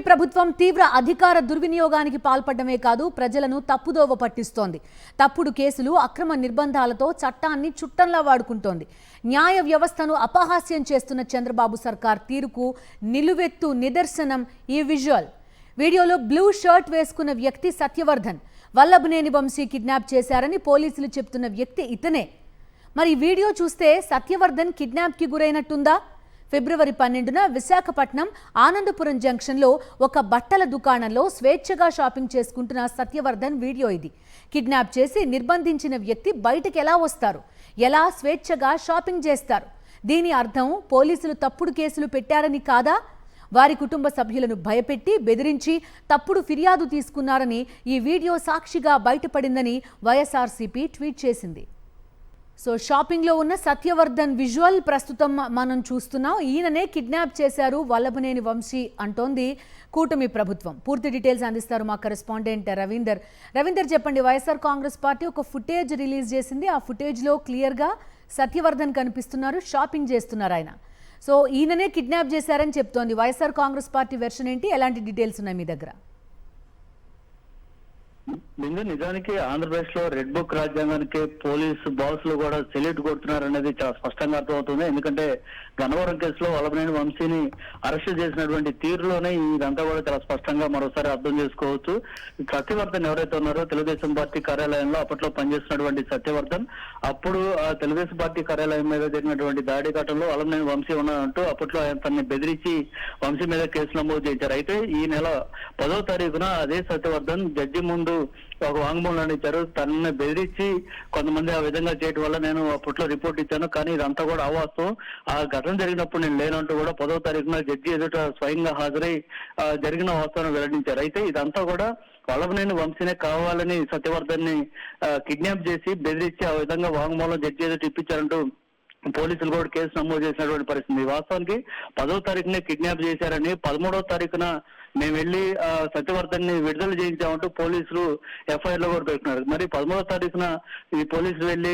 ప్రభుత్వం తీవ్ర అధికార దుర్వినియోగానికి పాల్పడమే కాదు ప్రజలను తప్పుదోవ పట్టిస్తోంది. తప్పుడు కేసులు, అక్రమ నిర్బంధాలతో చట్టాన్ని చుట్టంలా వాడుకుంటోంది. న్యాయ వ్యవస్థను అపహాస్యం చేస్తున్న చంద్రబాబు సర్కార్ తీరుకు నిలువెత్తు నిదర్శనం ఈ విజువల్. వీడియోలో బ్లూ షర్ట్ వేసుకున్న వ్యక్తి సత్యవర్ధన్. వల్లభనేని వంశీ కిడ్నాప్ చేశారని పోలీసులు చెప్తున్న వ్యక్తి ఇతనే. మరి ఈ వీడియో చూస్తే సత్యవర్ధన్ కిడ్నాప్కి గురైనట్టుందా? ఫిబ్రవరి 12న విశాఖపట్నం ఆనందపురం జంక్షన్లో ఒక బట్టల దుకాణంలో స్వేచ్ఛగా షాపింగ్ చేసుకుంటున్న సత్యవర్ధన్ వీడియో ఇది. కిడ్నాప్ చేసి నిర్బంధించిన వ్యక్తి బయటకు ఎలా వస్తారు, ఎలా స్వేచ్ఛగా షాపింగ్ చేస్తారు? దీని అర్థం పోలీసులు తప్పుడు కేసులు పెట్టారని కాదా? వారి కుటుంబ సభ్యులను భయపెట్టి బెదిరించి తప్పుడు ఫిర్యాదు తీసుకున్నారని ఈ వీడియో సాక్షిగా బయటపడిందని వైఎస్ఆర్సీపీ ట్వీట్ చేసింది. సో షాపింగ్లో ఉన్న సత్యవర్ధన్ విజువల్ ప్రస్తుతం మనం చూస్తున్నాం. ఈయననే కిడ్నాప్ చేశారు వల్లభనేని వంశీ అంటోంది కూటమి ప్రభుత్వం. పూర్తి డీటెయిల్స్ అందిస్తారు మా కరెస్పాండెంట్ రవీందర్. రవీందర్, చెప్పండి. వైఎస్ఆర్ కాంగ్రెస్ పార్టీ ఒక ఫుటేజ్ రిలీజ్ చేసింది. ఆ ఫుటేజ్లో క్లియర్గా సత్యవర్ధన్ కనిపిస్తున్నారు, షాపింగ్ చేస్తున్నారు ఆయన. సో ఈయననే కిడ్నాప్ చేశారని చెప్తోంది వైఎస్ఆర్ కాంగ్రెస్ పార్టీ వెర్షన్ ఏంటి? ఎలాంటి డీటెయిల్స్ ఉన్నాయి మీ దగ్గర? నిజానికి ఆంధ్రప్రదేశ్ లో రెడ్ బుక్ రాజ్యాంగానికి పోలీసు బాసులు కూడా సెల్యూట్ కొడుతున్నారు అనేది చాలా స్పష్టంగా అర్థమవుతుంది. ఎందుకంటే గన్నవరం కేసులో వల్లభనేని వంశీని అరెస్ట్ చేసినటువంటి తీరులోనే ఇదంతా కూడా చాలా స్పష్టంగా మరోసారి అర్థం చేసుకోవచ్చు. సత్యవర్ధన్ ఎవరైతే ఉన్నారో తెలుగుదేశం పార్టీ కార్యాలయంలో అప్పట్లో పనిచేస్తున్నటువంటి సత్యవర్ధన్, అప్పుడు ఆ తెలుగుదేశం పార్టీ కార్యాలయం మీద జరిగినటువంటి దాడి ఘటనలో వల్లభనేని వంశీ ఉన్నారంటూ అప్పట్లో తనని బెదిరించి వంశీ మీద కేసు నమోదు చేశారు. అయితే ఈ నెల 10వ తారీఖున అదే సత్యవర్ధన్ జడ్జి ముందు ఒక వాంగ్మూలాన్ని ఇచ్చారు. తనని బెదిరించి కొంతమంది ఆ విధంగా చేయడం వల్ల నేను అప్పట్లో రిపోర్ట్ ఇచ్చాను, కానీ ఇదంతా కూడా అవాస్తవం, ఆ ఘటన జరిగినప్పుడు నేను లేనంటూ కూడా 10వ తారీఖున జడ్జి ఎదుట స్వయంగా హాజరై జరిగిన వాస్తవాన్ని వెల్లడించారు. అయితే ఇదంతా కూడా వల్లభనేని వంశీనే కావాలని సత్యవర్ధన్ ని కిడ్నాప్ చేసి బెదిరించి ఆ విధంగా వాంగ్మూలం జడ్జి ఎదుట ఇప్పించారంటూ పోలీసులు కూడా కేసు నమోదు చేసినటువంటి పరిస్థితి. వాస్తవానికి 10వ తారీఖునే కిడ్నాప్ చేశారని, 13వ తారీఖున మేము వెళ్లి సత్యవర్ధన్ ని విడుదల చేయించామంటూ పోలీసులు ఎఫ్ఐఆర్ లో కూడా పెట్టుకున్నారు. మరి 13వ తారీఖున ఈ పోలీసులు వెళ్లి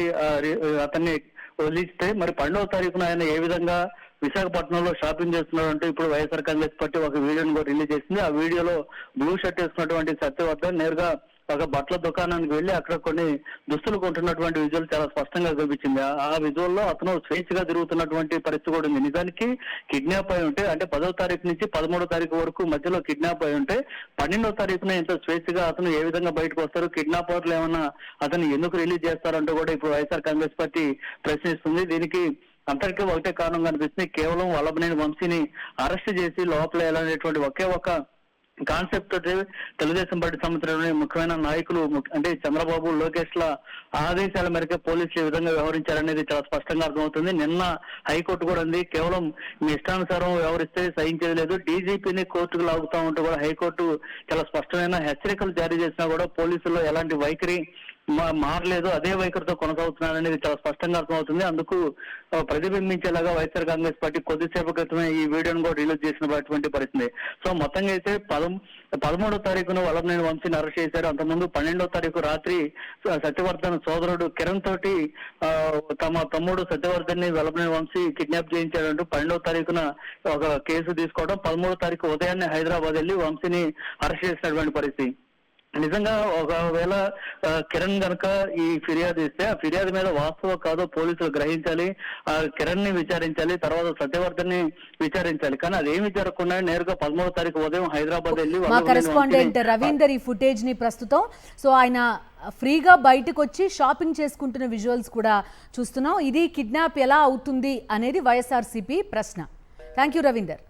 అతన్ని వదిలిస్తే మరి 12వ తారీఖున ఆయన ఏ విధంగా విశాఖపట్నంలో షాపింగ్ చేస్తున్నారంటూ ఇప్పుడు వైఎస్ఆర్ కాంగ్రెస్ పార్టీ ఒక వీడియోని కూడా రిలీజ్ చేసింది. ఆ వీడియోలో బ్లూ షర్ట్ వేసుకున్నటువంటి సత్యవర్ధన్ నేరుగా ఒక బట్టల దుకాణానికి వెళ్లి అక్కడ కొన్ని దుస్తులు కొంటున్నటువంటి విజువల్ చాలా స్పష్టంగా చూపించింది. ఆ విజువల్ లో అతను స్వేచ్ఛగా తిరుగుతున్నటువంటి పరిస్థితి కూడా ఉంది. నిజానికి కిడ్నాప్ అయి ఉంటే, అంటే 10వ తారీఖు నుంచి 13వ తారీఖు వరకు మధ్యలో కిడ్నాప్ అయి ఉంటే 12వ తారీఖున ఇంత స్వేచ్ఛగా అతను ఏ విధంగా బయటకు వస్తారు, కిడ్నాపర్లు ఏమన్నా అతను ఎందుకు రిలీజ్ చేస్తారంటూ కూడా ఇప్పుడు వైఎస్ఆర్ కాంగ్రెస్ పార్టీ ప్రశ్నిస్తుంది. దీనికి అంతటికీ ఒకటే కారణం కనిపిస్తుంది, కేవలం వల్లభనేని వంశీని అరెస్ట్ చేసి లోపల వెళ్ళాలనేటువంటి ఒకే ఒక కాన్సెప్ట్ తోటి తెలుగుదేశం పార్టీ సంబంధించిన ముఖ్యమైన నాయకులు అంటే చంద్రబాబు, లోకేష్ ల ఆదేశాల మేరకు పోలీసులు ఈ విధంగా వ్యవహరించారనేది చాలా స్పష్టంగా అర్థమవుతుంది. నిన్న హైకోర్టు కూడా ఉంది, కేవలం మీ ఇష్టానుసారం వ్యవహరిస్తే సహించేది లేదు, డీజీపీని కోర్టుకు లాగుతా ఉంటూ కూడా హైకోర్టు చాలా స్పష్టమైన హెచ్చరికలు జారీ చేసినా కూడా పోలీసుల్లో ఎలాంటి వైఖరి మారలేదు, అదే వైఖరితో కొనసాగుతున్నారనేది చాలా స్పష్టంగా అర్థమవుతుంది. అందుకు ప్రతిబింబించేలాగా వైఎస్ఆర్ కాంగ్రెస్ పార్టీ కొద్దిసేపు క్రితమే ఈ వీడియోను కూడా రిలీజ్ చేసినటువంటి పరిస్థితి. సో మొత్తంగా అయితే 13వ తారీఖున వల్లభనేని వంశీని అరెస్ట్ చేశారు. అంతకుముందు 12వ తారీఖు రాత్రి సత్యవర్ధన్ సోదరుడు కిరణ్ తోటి తమ తమ్ముడు సత్యవర్ధన్ ని వల్లభనేని వంశీ కిడ్నాప్ చేయించారంటూ 12వ తారీఖున ఒక కేసు తీసుకోవడం, 13వ తారీఖు ఉదయాన్నే హైదరాబాద్ వెళ్లి వంశీని అరెస్ట్ చేసినటువంటి పరిస్థితి. నిజంగా ఒకవేళ కిరణ్ గనక ఈ ఫిర్యాదు ఇస్తే ఆ ఫిర్యాదు మీద వాస్తవం కాదో పోలీసులు గ్రహించాలి, ఆ కిరణ్ ని విచారించాలి, తర్వాత సత్యవర్ధన్ ని విచారించాలి. కానీ అదేమి జరగకుండా నేరుగా 13వ తారీఖు ఉదయం హైదరాబాద్ వెళ్ళి మా కరెస్పాండెంట్ రవీందర్ ఈ ఫుటేజ్ ని ప్రస్తుతం సో ఆయన ఫ్రీగా బయటకు వచ్చి షాపింగ్ చేసుకుంటున్న విజువల్స్ కూడా చూస్తున్నాం. ఇది కిడ్నాప్ ఎలా అవుతుంది అనేది వైఎస్ఆర్సీపీ ప్రశ్న. Thank you Ravinder.